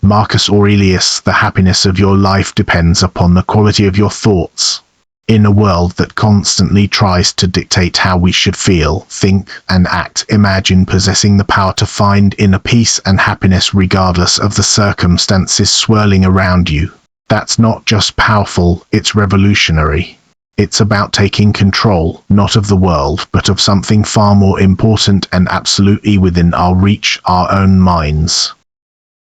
Marcus Aurelius, the happiness of your life depends upon the quality of your thoughts. In a world that constantly tries to dictate how we should feel, think, and act, imagine possessing the power to find inner peace and happiness regardless of the circumstances swirling around you. That's not just powerful, it's revolutionary. It's about taking control, not of the world, but of something far more important and absolutely within our reach, our own minds.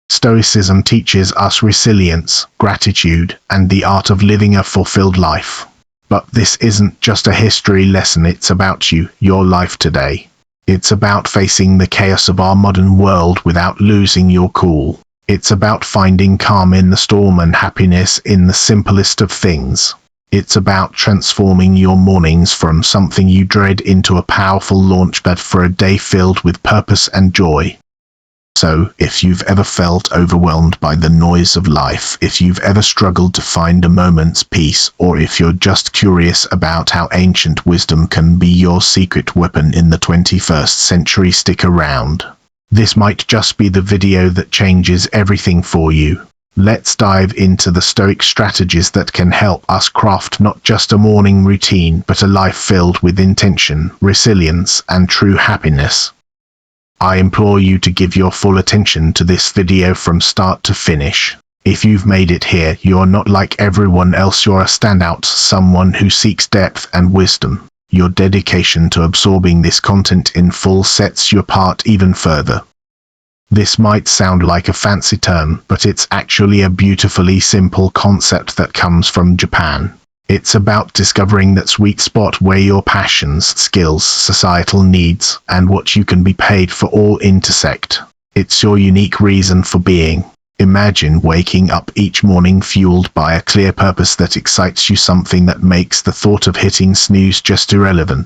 Stoicism teaches us resilience, gratitude, and the art of living a fulfilled life. But this isn't just a history lesson, it's about you, your life today. It's about facing the chaos of our modern world without losing your cool. It's about finding calm in the storm and happiness in the simplest of things. It's about transforming your mornings from something you dread into a powerful launchpad for a day filled with purpose and joy. So, if you've ever felt overwhelmed by the noise of life, if you've ever struggled to find a moment's peace, or if you're just curious about how ancient wisdom can be your secret weapon in the 21st century, stick around. This might just be the video that changes everything for you. Let's dive into the Stoic strategies that can help us craft not just a morning routine, but a life filled with intention, resilience, and true happiness. I implore you to give your full attention to this video from start to finish. If you've made it here, you're not like everyone else, you're a standout, someone who seeks depth and wisdom. Your dedication to absorbing this content in full sets you apart even further. This might sound like a fancy term, but it's actually a beautifully simple concept that comes from Japan. It's about discovering that sweet spot where your passions, skills, societal needs, and what you can be paid for all intersect. It's your unique reason for being. Imagine waking up each morning fueled by a clear purpose that excites you, something that makes the thought of hitting snooze just irrelevant.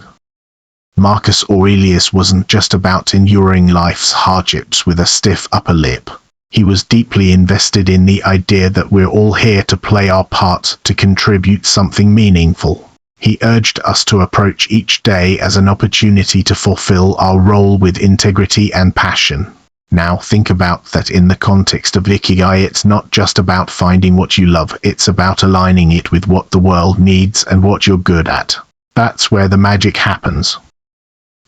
Marcus Aurelius wasn't just about enduring life's hardships with a stiff upper lip. He was deeply invested in the idea that we're all here to play our part, to contribute something meaningful. He urged us to approach each day as an opportunity to fulfill our role with integrity and passion. Now think about that in the context of Ikigai. It's not just about finding what you love, it's about aligning it with what the world needs and what you're good at. That's where the magic happens.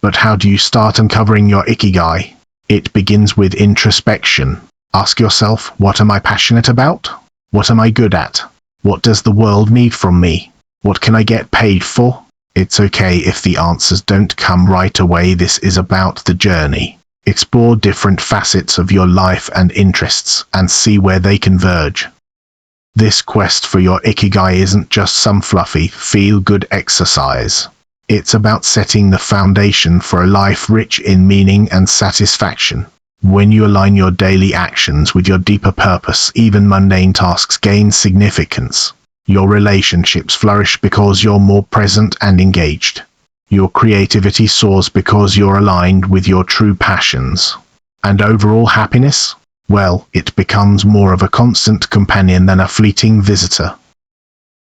But how do you start uncovering your Ikigai? It begins with introspection. Ask yourself, what am I passionate about? What am I good at? What does the world need from me? What can I get paid for? It's okay if the answers don't come right away. This is about the journey. Explore different facets of your life and interests, and see where they converge. This quest for your Ikigai isn't just some fluffy, feel-good exercise. It's about setting the foundation for a life rich in meaning and satisfaction. When you align your daily actions with your deeper purpose, even mundane tasks gain significance. Your relationships flourish because you're more present and engaged. Your creativity soars because you're aligned with your true passions. And overall happiness? Well, it becomes more of a constant companion than a fleeting visitor.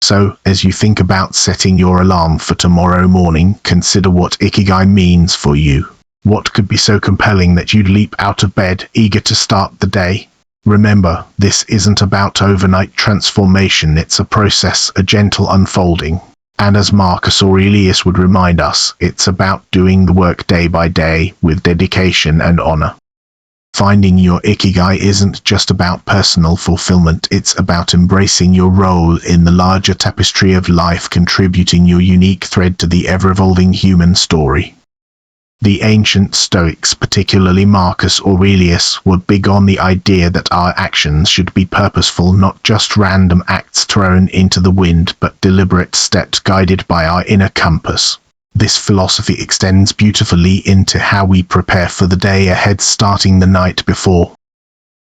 So, as you think about setting your alarm for tomorrow morning, consider what Ikigai means for you. What could be so compelling that you'd leap out of bed, eager to start the day? Remember, this isn't about overnight transformation, it's a process, a gentle unfolding. And as Marcus Aurelius would remind us, it's about doing the work day by day, with dedication and honor. Finding your Ikigai isn't just about personal fulfillment, it's about embracing your role in the larger tapestry of life, contributing your unique thread to the ever-evolving human story. The ancient Stoics, particularly Marcus Aurelius, were big on the idea that our actions should be purposeful, not just random acts thrown into the wind, but deliberate steps guided by our inner compass. This philosophy extends beautifully into how we prepare for the day ahead, starting the night before.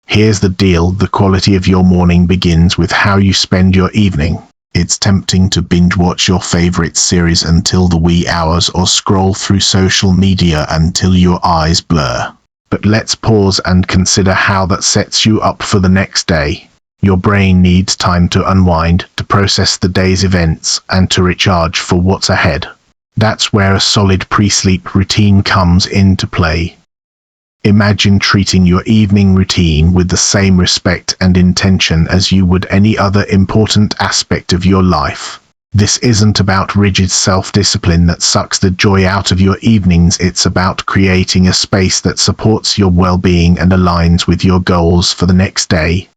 Here's the deal: the quality of your morning begins with how you spend your evening. It's tempting to binge-watch your favorite series until the wee hours, or scroll through social media until your eyes blur. But let's pause and consider how that sets you up for the next day. Your brain needs time to unwind, to process the day's events, and to recharge for what's ahead. That's where a solid pre-sleep routine comes into play. Imagine treating your evening routine with the same respect and intention as you would any other important aspect of your life. This isn't about rigid self-discipline that sucks the joy out of your evenings. It's about creating a space that supports your well-being and aligns with your goals for the next day.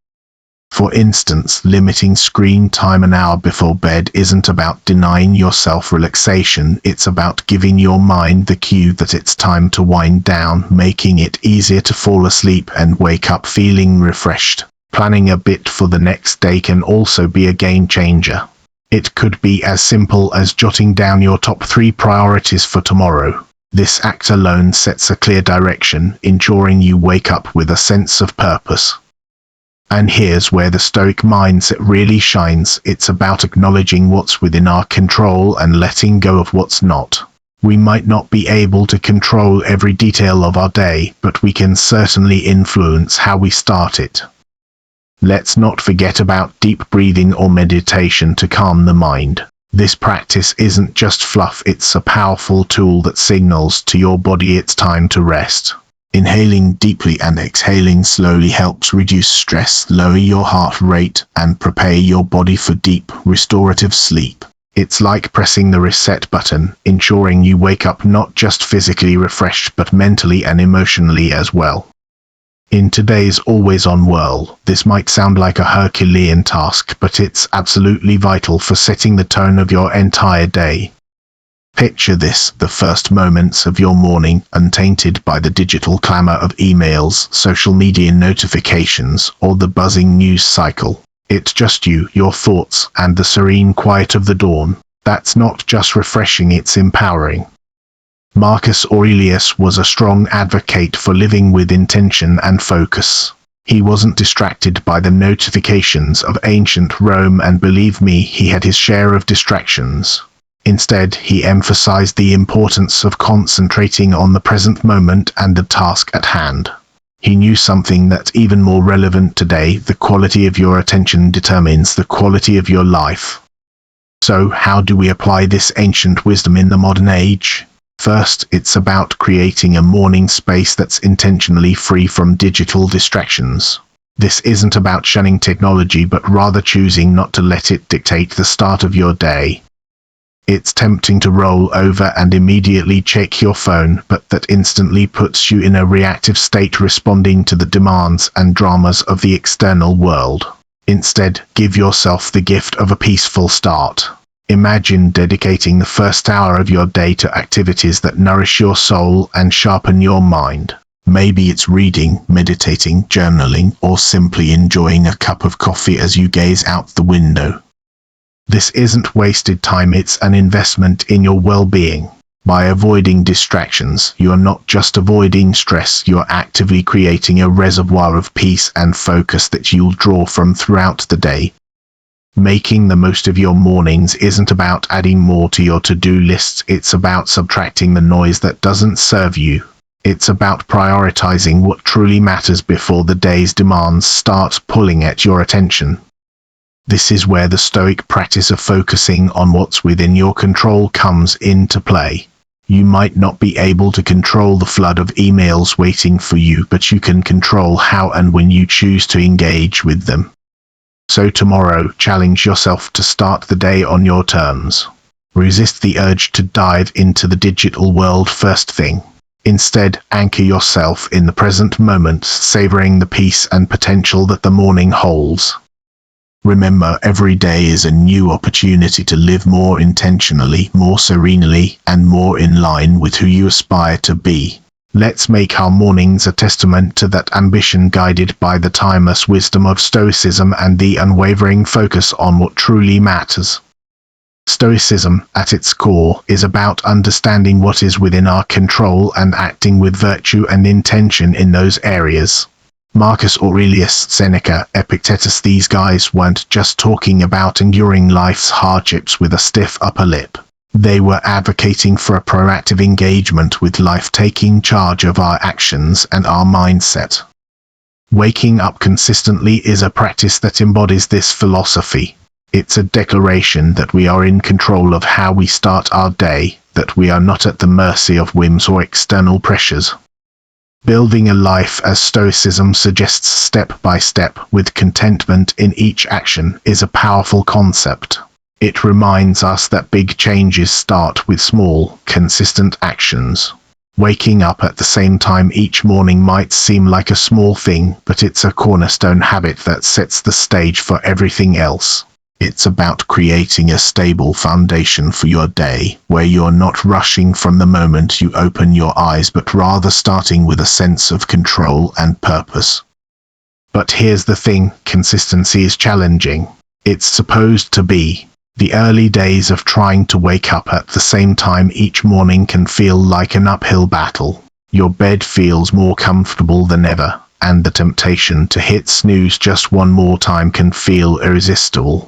For instance, limiting screen time an hour before bed isn't about denying yourself relaxation, it's about giving your mind the cue that it's time to wind down, making it easier to fall asleep and wake up feeling refreshed. Planning a bit for the next day can also be a game changer. It could be as simple as jotting down your top 3 priorities for tomorrow. This act alone sets a clear direction, ensuring you wake up with a sense of purpose. And here's where the Stoic mindset really shines. It's about acknowledging what's within our control and letting go of what's not. We might not be able to control every detail of our day, but we can certainly influence how we start it. Let's not forget about deep breathing or meditation to calm the mind. This practice isn't just fluff, it's a powerful tool that signals to your body it's time to rest. Inhaling deeply and exhaling slowly helps reduce stress, lower your heart rate, and prepare your body for deep, restorative sleep. It's like pressing the reset button, ensuring you wake up not just physically refreshed but mentally and emotionally as well. In today's always-on world, this might sound like a Herculean task, but it's absolutely vital for setting the tone of your entire day. Picture this: the first moments of your morning, untainted by the digital clamor of emails, social media notifications, or the buzzing news cycle. It's just you, your thoughts, and the serene quiet of the dawn. That's not just refreshing, it's empowering. Marcus Aurelius was a strong advocate for living with intention and focus. He wasn't distracted by the notifications of ancient Rome, and believe me, he had his share of distractions. Instead, he emphasized the importance of concentrating on the present moment and the task at hand. He knew something that's even more relevant today: the quality of your attention determines the quality of your life. So, how do we apply this ancient wisdom in the modern age? First, it's about creating a morning space that's intentionally free from digital distractions. This isn't about shunning technology, but rather choosing not to let it dictate the start of your day. It's tempting to roll over and immediately check your phone, but that instantly puts you in a reactive state, responding to the demands and dramas of the external world. Instead, give yourself the gift of a peaceful start. Imagine dedicating the first hour of your day to activities that nourish your soul and sharpen your mind. Maybe it's reading, meditating, journaling, or simply enjoying a cup of coffee as you gaze out the window. This isn't wasted time, it's an investment in your well-being. By avoiding distractions, you're not just avoiding stress, you're actively creating a reservoir of peace and focus that you'll draw from throughout the day. Making the most of your mornings isn't about adding more to your to-do lists, it's about subtracting the noise that doesn't serve you. It's about prioritizing what truly matters before the day's demands start pulling at your attention. This is where the Stoic practice of focusing on what's within your control comes into play. You might not be able to control the flood of emails waiting for you, but you can control how and when you choose to engage with them. So tomorrow, challenge yourself to start the day on your terms. Resist the urge to dive into the digital world first thing. Instead, anchor yourself in the present moment, savoring the peace and potential that the morning holds. Remember, every day is a new opportunity to live more intentionally, more serenely, and more in line with who you aspire to be. Let's make our mornings a testament to that ambition, guided by the timeless wisdom of Stoicism and the unwavering focus on what truly matters. Stoicism, at its core, is about understanding what is within our control and acting with virtue and intention in those areas. Marcus Aurelius, Seneca, Epictetus, these guys weren't just talking about enduring life's hardships with a stiff upper lip. They were advocating for a proactive engagement with life, taking charge of our actions and our mindset. Waking up consistently is a practice that embodies this philosophy. It's a declaration that we are in control of how we start our day, that we are not at the mercy of whims or external pressures. Building a life as Stoicism suggests step by step with contentment in each action is a powerful concept. It reminds us that big changes start with small, consistent actions. Waking up at the same time each morning might seem like a small thing, but it's a cornerstone habit that sets the stage for everything else. It's about creating a stable foundation for your day, where you're not rushing from the moment you open your eyes but rather starting with a sense of control and purpose. But here's the thing, consistency is challenging. It's supposed to be. The early days of trying to wake up at the same time each morning can feel like an uphill battle. Your bed feels more comfortable than ever, and the temptation to hit snooze just one more time can feel irresistible.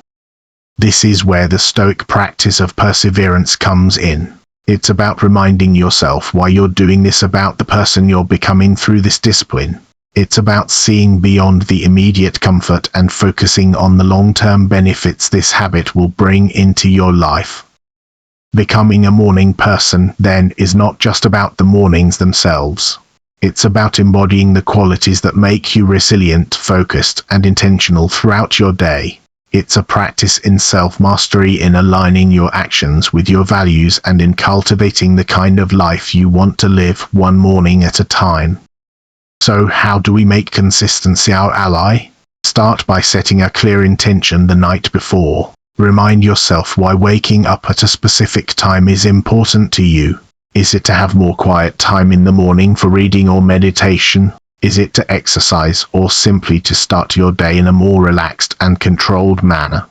This is where the Stoic practice of perseverance comes in. It's about reminding yourself why you're doing this, about the person you're becoming through this discipline. It's about seeing beyond the immediate comfort and focusing on the long-term benefits this habit will bring into your life. Becoming a morning person, then, is not just about the mornings themselves. It's about embodying the qualities that make you resilient, focused, and intentional throughout your day. It's a practice in self-mastery, in aligning your actions with your values, and in cultivating the kind of life you want to live, one morning at a time. So how do we make consistency our ally? Start by setting a clear intention the night before. Remind yourself why waking up at a specific time is important to you. Is it to have more quiet time in the morning for reading or meditation? Is it to exercise, or simply to start your day in a more relaxed and controlled manner?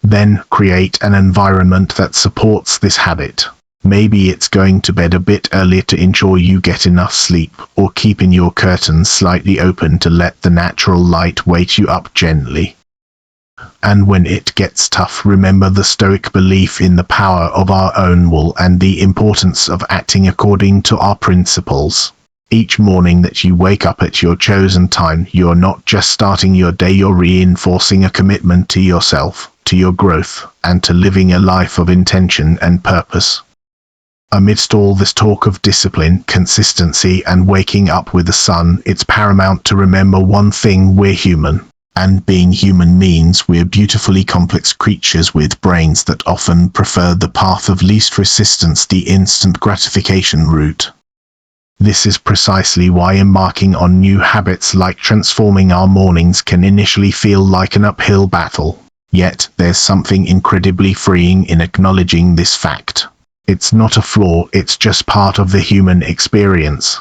Then, create an environment that supports this habit. Maybe it's going to bed a bit earlier to ensure you get enough sleep, or keeping your curtains slightly open to let the natural light wake you up gently. And when it gets tough, remember the Stoic belief in the power of our own will and the importance of acting according to our principles. Each morning that you wake up at your chosen time, you're not just starting your day, you're reinforcing a commitment to yourself, to your growth, and to living a life of intention and purpose. Amidst all this talk of discipline, consistency, and waking up with the sun, it's paramount to remember one thing: we're human. And being human means we're beautifully complex creatures with brains that often prefer the path of least resistance, the instant gratification route. This is precisely why embarking on new habits like transforming our mornings can initially feel like an uphill battle. Yet, there's something incredibly freeing in acknowledging this fact. It's not a flaw, it's just part of the human experience.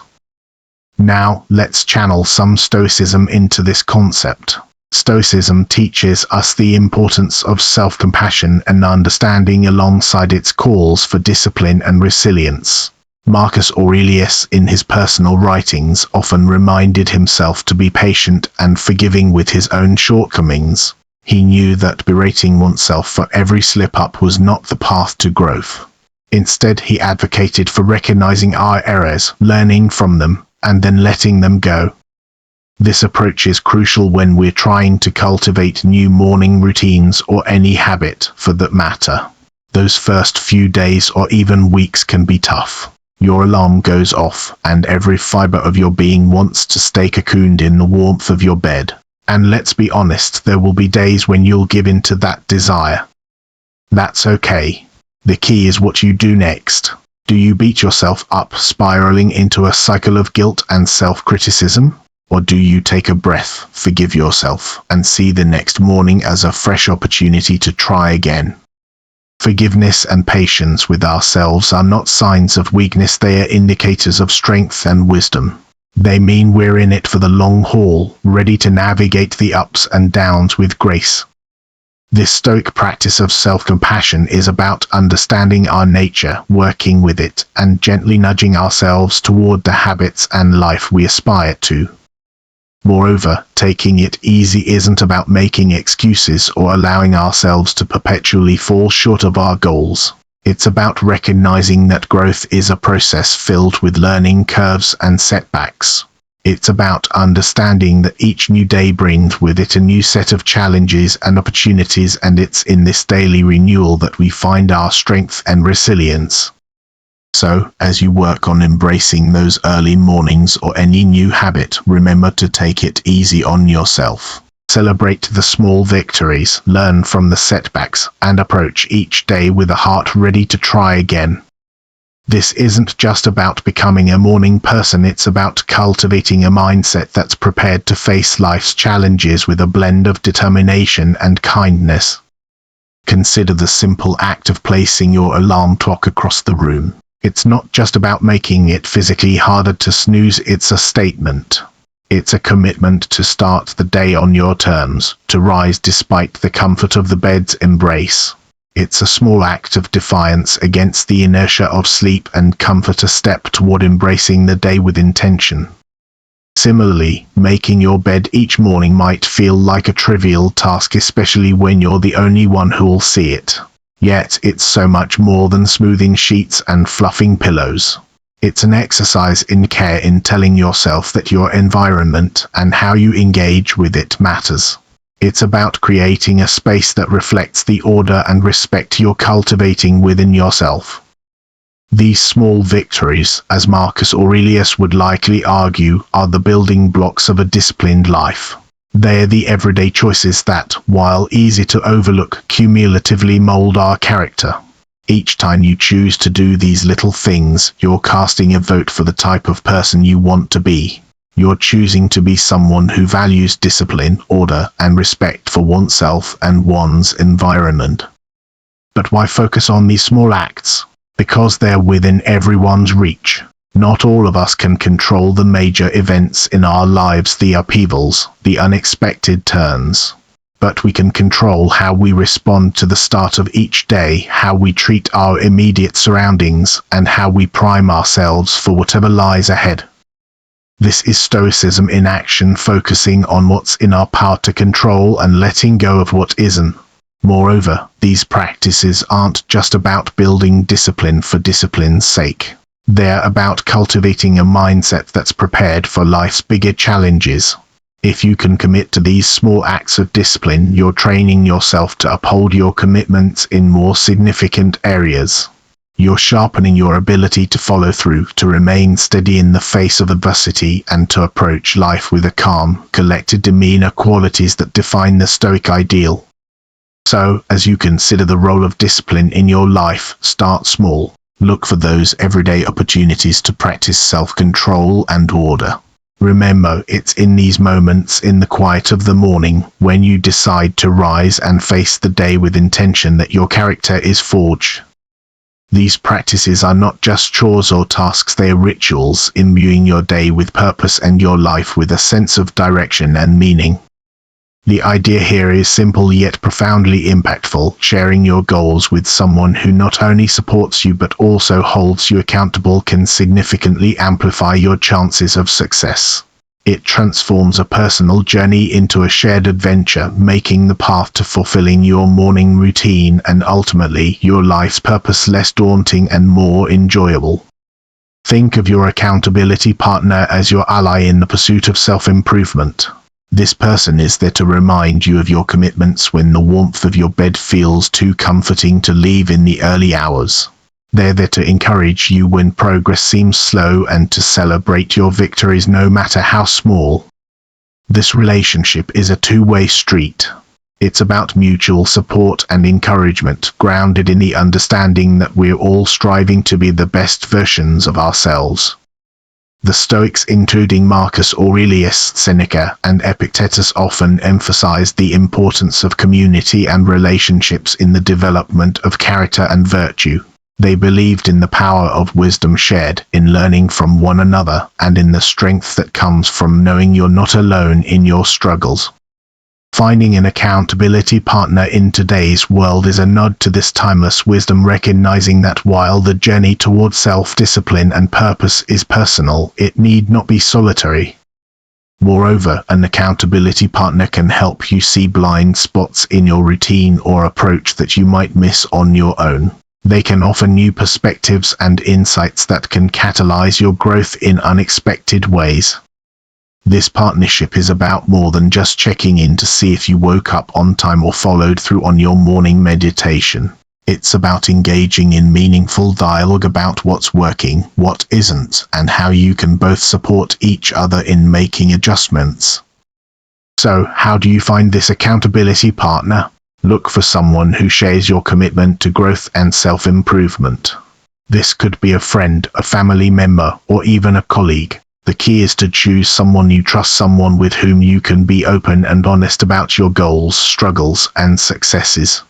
Now, let's channel some Stoicism into this concept. Stoicism teaches us the importance of self-compassion and understanding alongside its calls for discipline and resilience. Marcus Aurelius, in his personal writings, often reminded himself to be patient and forgiving with his own shortcomings. He knew that berating oneself for every slip-up was not the path to growth. Instead, he advocated for recognizing our errors, learning from them, and then letting them go. This approach is crucial when we're trying to cultivate new morning routines, or any habit for that matter. Those first few days or even weeks can be tough. Your alarm goes off, and every fiber of your being wants to stay cocooned in the warmth of your bed. And let's be honest, there will be days when you'll give in to that desire. That's okay. The key is what you do next. Do you beat yourself up, spiraling into a cycle of guilt and self-criticism? Or do you take a breath, forgive yourself, and see the next morning as a fresh opportunity to try again? Forgiveness and patience with ourselves are not signs of weakness, they are indicators of strength and wisdom. They mean we're in it for the long haul, ready to navigate the ups and downs with grace. This Stoic practice of self-compassion is about understanding our nature, working with it, and gently nudging ourselves toward the habits and life we aspire to. Moreover, taking it easy isn't about making excuses or allowing ourselves to perpetually fall short of our goals. It's about recognizing that growth is a process filled with learning curves and setbacks. It's about understanding that each new day brings with it a new set of challenges and opportunities, and it's in this daily renewal that we find our strength and resilience. So, as you work on embracing those early mornings or any new habit, remember to take it easy on yourself. Celebrate the small victories, learn from the setbacks, and approach each day with a heart ready to try again. This isn't just about becoming a morning person, it's about cultivating a mindset that's prepared to face life's challenges with a blend of determination and kindness. Consider the simple act of placing your alarm clock across the room. It's not just about making it physically harder to snooze, it's a statement. It's a commitment to start the day on your terms, to rise despite the comfort of the bed's embrace. It's a small act of defiance against the inertia of sleep and comfort, a step toward embracing the day with intention. Similarly, making your bed each morning might feel like a trivial task, especially when you're the only one who'll see it. Yet, it's so much more than smoothing sheets and fluffing pillows. It's an exercise in care, in telling yourself that your environment and how you engage with it matters. It's about creating a space that reflects the order and respect you're cultivating within yourself. These small victories, as Marcus Aurelius would likely argue, are the building blocks of a disciplined life. They're the everyday choices that, while easy to overlook, cumulatively mold our character. Each time you choose to do these little things, you're casting a vote for the type of person you want to be. You're choosing to be someone who values discipline, order, and respect for oneself and one's environment. But why focus on these small acts? Because they're within everyone's reach. Not all of us can control the major events in our lives, the upheavals, the unexpected turns. But we can control how we respond to the start of each day, how we treat our immediate surroundings, and how we prime ourselves for whatever lies ahead. This is Stoicism in action, focusing on what's in our power to control and letting go of what isn't. Moreover, these practices aren't just about building discipline for discipline's sake. They're about cultivating a mindset that's prepared for life's bigger challenges. If you can commit to these small acts of discipline, you're training yourself to uphold your commitments in more significant areas. You're sharpening your ability to follow through, to remain steady in the face of adversity, and to approach life with a calm, collected demeanor, qualities that define the Stoic ideal. So, as you consider the role of discipline in your life, start small. Look for those everyday opportunities to practice self-control and order. Remember, it's in these moments, in the quiet of the morning, when you decide to rise and face the day with intention, that your character is forged. These practices are not just chores or tasks, they are rituals, imbuing your day with purpose and your life with a sense of direction and meaning. The idea here is simple yet profoundly impactful. Sharing your goals with someone who not only supports you but also holds you accountable can significantly amplify your chances of success. It transforms a personal journey into a shared adventure, making the path to fulfilling your morning routine and ultimately your life's purpose less daunting and more enjoyable. Think of your accountability partner as your ally in the pursuit of self-improvement. This person is there to remind you of your commitments when the warmth of your bed feels too comforting to leave in the early hours. They're there to encourage you when progress seems slow and to celebrate your victories no matter how small. This relationship is a two-way street. It's about mutual support and encouragement, grounded in the understanding that we're all striving to be the best versions of ourselves. The Stoics, including Marcus Aurelius, Seneca, and Epictetus, often emphasized the importance of community and relationships in the development of character and virtue. They believed in the power of wisdom shared, in learning from one another, and in the strength that comes from knowing you're not alone in your struggles. Finding an accountability partner in today's world is a nod to this timeless wisdom, recognizing that while the journey towards self-discipline and purpose is personal, it need not be solitary. Moreover, an accountability partner can help you see blind spots in your routine or approach that you might miss on your own. They can offer new perspectives and insights that can catalyze your growth in unexpected ways. This partnership is about more than just checking in to see if you woke up on time or followed through on your morning meditation. It's about engaging in meaningful dialogue about what's working, what isn't, and how you can both support each other in making adjustments. So, how do you find this accountability partner? Look for someone who shares your commitment to growth and self-improvement. This could be a friend, a family member, or even a colleague. The key is to choose someone you trust, someone with whom you can be open and honest about your goals, struggles, and successes.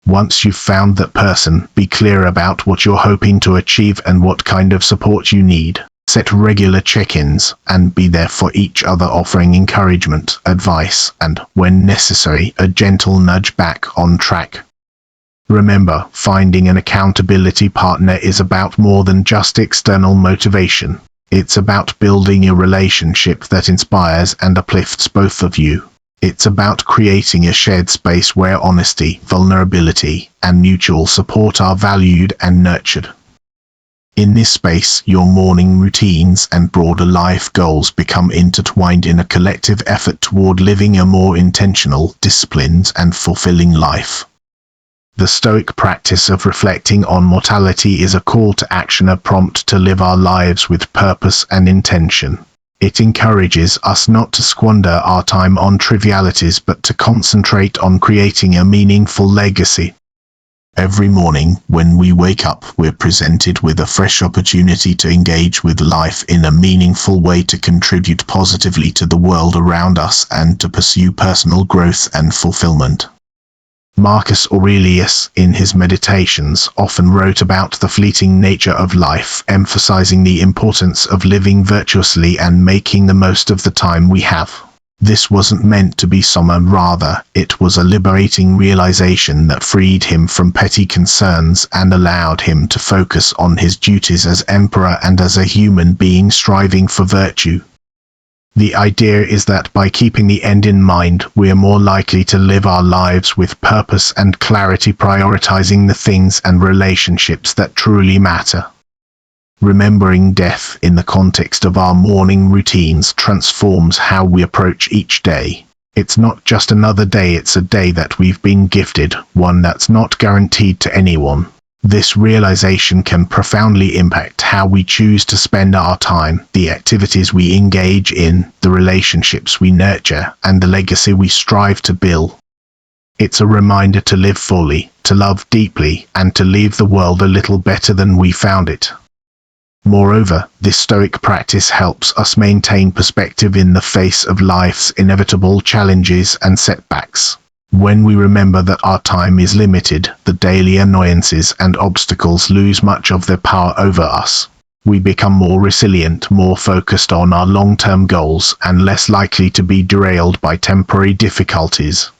Once you've found that person, be clear about what you're hoping to achieve and what kind of support you need. Set regular check-ins, and be there for each other, offering encouragement, advice, and, when necessary, a gentle nudge back on track. Remember, finding an accountability partner is about more than just external motivation. It's about building a relationship that inspires and uplifts both of you. It's about creating a shared space where honesty, vulnerability, and mutual support are valued and nurtured. In this space, your morning routines and broader life goals become intertwined in a collective effort toward living a more intentional, disciplined, and fulfilling life. The Stoic practice of reflecting on mortality is a call to action, a prompt to live our lives with purpose and intention. It encourages us not to squander our time on trivialities but to concentrate on creating a meaningful legacy. Every morning, when we wake up, we're presented with a fresh opportunity to engage with life in a meaningful way, to contribute positively to the world around us, and to pursue personal growth and fulfillment. Marcus Aurelius, in his Meditations, often wrote about the fleeting nature of life, emphasizing the importance of living virtuously and making the most of the time we have. This wasn't meant to be solemn, rather, it was a liberating realization that freed him from petty concerns and allowed him to focus on his duties as emperor and as a human being striving for virtue. The idea is that by keeping the end in mind, we are more likely to live our lives with purpose and clarity, prioritizing the things and relationships that truly matter. Remembering death in the context of our morning routines transforms how we approach each day. It's not just another day, it's a day that we've been gifted, one that's not guaranteed to anyone. This realization can profoundly impact how we choose to spend our time, the activities we engage in, the relationships we nurture, and the legacy we strive to build. It's a reminder to live fully, to love deeply, and to leave the world a little better than we found it. Moreover, this Stoic practice helps us maintain perspective in the face of life's inevitable challenges and setbacks. When we remember that our time is limited, the daily annoyances and obstacles lose much of their power over us. We become more resilient, more focused on our long-term goals, and less likely to be derailed by temporary difficulties.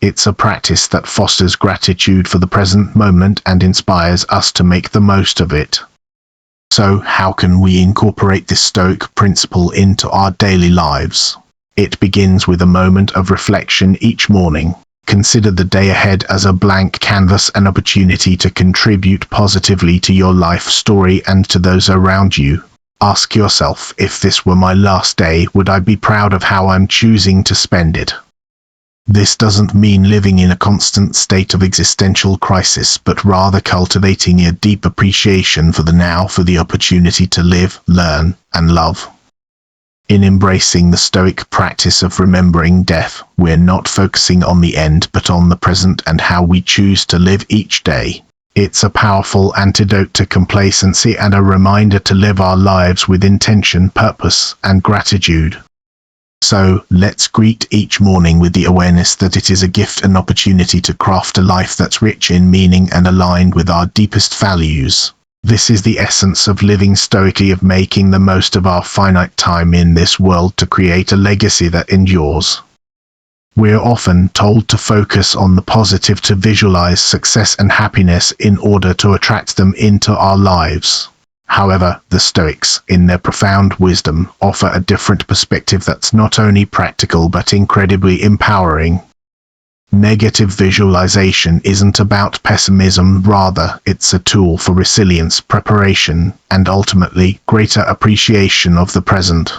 It's a practice that fosters gratitude for the present moment and inspires us to make the most of it. So, how can we incorporate this Stoic principle into our daily lives? It begins with a moment of reflection each morning. Consider the day ahead as a blank canvas, an opportunity to contribute positively to your life story and to those around you. Ask yourself, if this were my last day, would I be proud of how I'm choosing to spend it? This doesn't mean living in a constant state of existential crisis, but rather cultivating a deep appreciation for the now, for the opportunity to live, learn, and love. In embracing the Stoic practice of remembering death, we're not focusing on the end but on the present and how we choose to live each day. It's a powerful antidote to complacency and a reminder to live our lives with intention, purpose, and gratitude. So, let's greet each morning with the awareness that it is a gift, an opportunity to craft a life that's rich in meaning and aligned with our deepest values. This is the essence of living stoically, of making the most of our finite time in this world to create a legacy that endures. We're often told to focus on the positive, to visualize success and happiness in order to attract them into our lives. However, the Stoics, in their profound wisdom, offer a different perspective that's not only practical but incredibly empowering. Negative visualization isn't about pessimism, rather, it's a tool for resilience, preparation, and ultimately, greater appreciation of the present.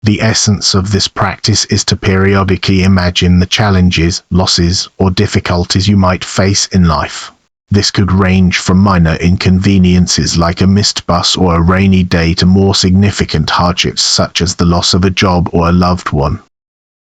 The essence of this practice is to periodically imagine the challenges, losses, or difficulties you might face in life. This could range from minor inconveniences like a missed bus or a rainy day to more significant hardships such as the loss of a job or a loved one.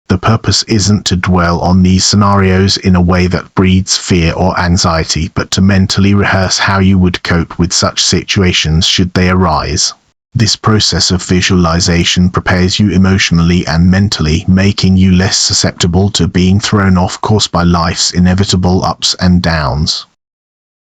The purpose isn't to dwell on these scenarios in a way that breeds fear or anxiety, but to mentally rehearse how you would cope with such situations should they arise. This process of visualization prepares you emotionally and mentally, making you less susceptible to being thrown off course by life's inevitable ups and downs.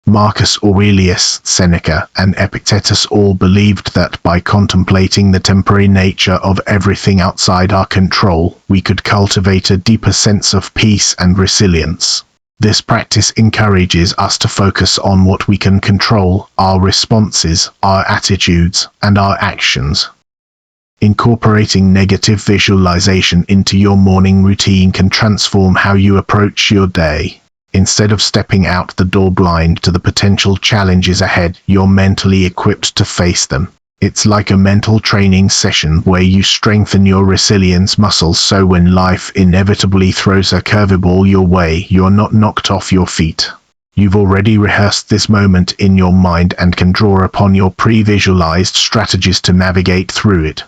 Marcus Aurelius, Seneca, and Epictetus all believed that by contemplating the temporary nature of everything outside our control, we could cultivate a deeper sense of peace and resilience. This practice encourages us to focus on what we can control, our responses, our attitudes, and our actions. Incorporating negative visualization into your morning routine can transform how you approach your day. Instead of stepping out the door blind to the potential challenges ahead, you're mentally equipped to face them. It's like a mental training session where you strengthen your resilience muscles so when life inevitably throws a curveball your way, you're not knocked off your feet. You've already rehearsed this moment in your mind and can draw upon your pre-visualized strategies to navigate through it.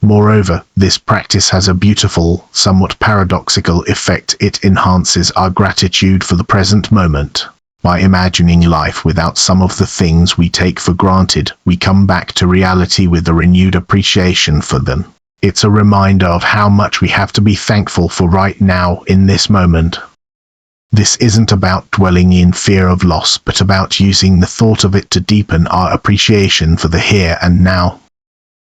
Moreover, this practice has a beautiful, somewhat paradoxical effect. It enhances our gratitude for the present moment. By imagining life without some of the things we take for granted, we come back to reality with a renewed appreciation for them. It's a reminder of how much we have to be thankful for right now in this moment. This isn't about dwelling in fear of loss, but about using the thought of it to deepen our appreciation for the here and now.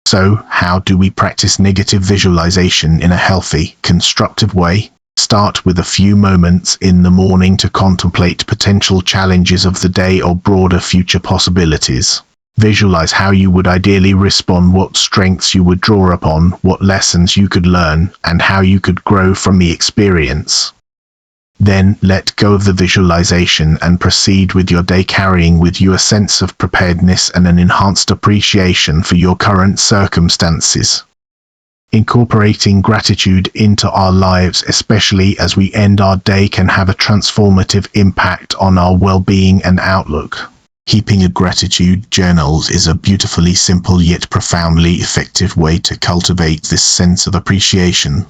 So, how do we practice negative visualization in a healthy, constructive way? Start with a few moments in the morning to contemplate potential challenges of the day or broader future possibilities. Visualize how you would ideally respond, what strengths you would draw upon, what lessons you could learn, and how you could grow from the experience. Then, let go of the visualization and proceed with your day, carrying with you a sense of preparedness and an enhanced appreciation for your current circumstances. Incorporating gratitude into our lives, especially as we end our day, can have a transformative impact on our well-being and outlook. Keeping a gratitude journal is a beautifully simple yet profoundly effective way to cultivate this sense of appreciation.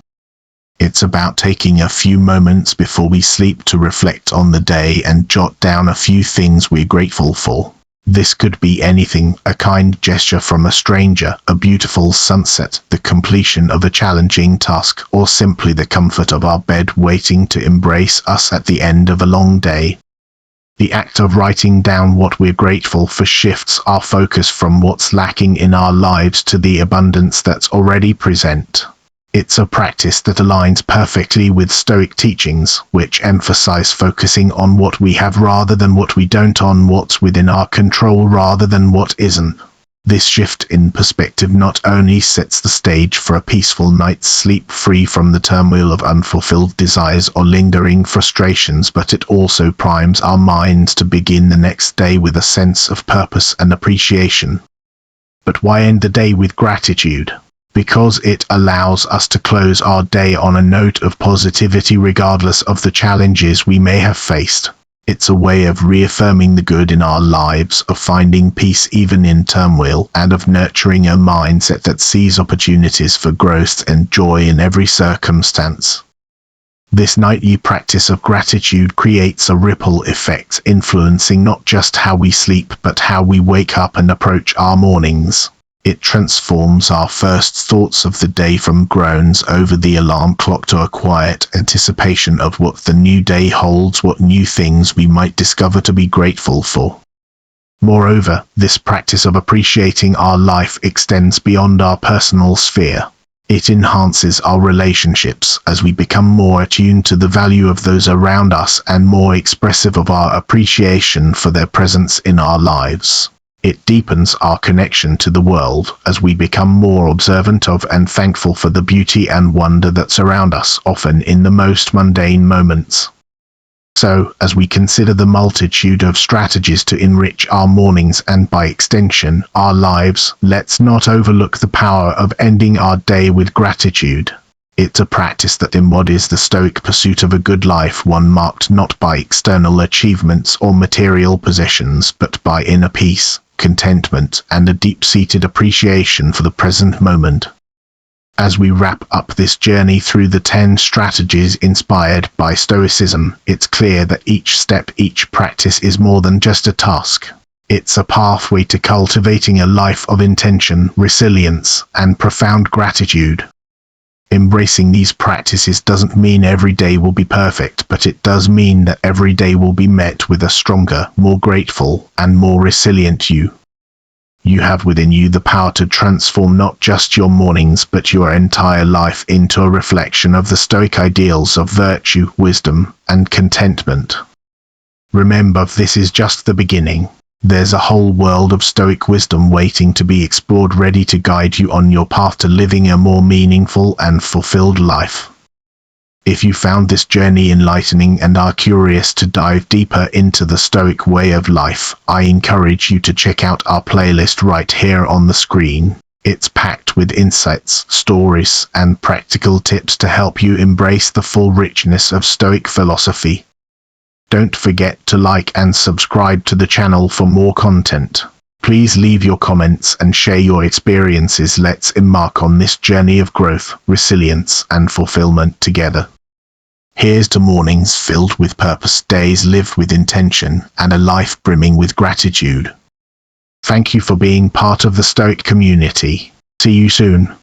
It's about taking a few moments before we sleep to reflect on the day and jot down a few things we're grateful for. This could be anything: a kind gesture from a stranger, a beautiful sunset, the completion of a challenging task, or simply the comfort of our bed waiting to embrace us at the end of a long day. The act of writing down what we're grateful for shifts our focus from what's lacking in our lives to the abundance that's already present. It's a practice that aligns perfectly with Stoic teachings, which emphasize focusing on what we have rather than what we don't, on what's within our control rather than what isn't. This shift in perspective not only sets the stage for a peaceful night's sleep free from the turmoil of unfulfilled desires or lingering frustrations, but it also primes our minds to begin the next day with a sense of purpose and appreciation. But why end the day with gratitude? Because it allows us to close our day on a note of positivity regardless of the challenges we may have faced. It's a way of reaffirming the good in our lives, of finding peace even in turmoil, and of nurturing a mindset that sees opportunities for growth and joy in every circumstance. This nightly practice of gratitude creates a ripple effect, influencing not just how we sleep but how we wake up and approach our mornings. It transforms our first thoughts of the day from groans over the alarm clock to a quiet anticipation of what the new day holds, what new things we might discover to be grateful for. Moreover, this practice of appreciating our life extends beyond our personal sphere. It enhances our relationships as we become more attuned to the value of those around us and more expressive of our appreciation for their presence in our lives. It deepens our connection to the world as we become more observant of and thankful for the beauty and wonder that surround us, often in the most mundane moments. So, as we consider the multitude of strategies to enrich our mornings and by extension, our lives, let's not overlook the power of ending our day with gratitude. It's a practice that embodies the Stoic pursuit of a good life, one marked not by external achievements or material possessions, but by inner peace, contentment, and a deep-seated appreciation for the present moment. As we wrap up this journey through the 10 strategies inspired by Stoicism, it's clear that each step, each practice is more than just a task. It's a pathway to cultivating a life of intention, resilience, and profound gratitude. Embracing these practices doesn't mean every day will be perfect, but it does mean that every day will be met with a stronger, more grateful, and more resilient you. You have within you the power to transform not just your mornings but your entire life into a reflection of the Stoic ideals of virtue, wisdom, and contentment. Remember, this is just the beginning. There's a whole world of Stoic wisdom waiting to be explored, ready to guide you on your path to living a more meaningful and fulfilled life. If you found this journey enlightening and are curious to dive deeper into the Stoic way of life, I encourage you to check out our playlist right here on the screen. It's packed with insights, stories, and practical tips to help you embrace the full richness of Stoic philosophy. Don't forget to like and subscribe to the channel for more content. Please leave your comments and share your experiences. Let's embark on this journey of growth, resilience, and fulfillment together. Here's to mornings filled with purpose, days lived with intention, and a life brimming with gratitude. Thank you for being part of the Stoic community. See you soon.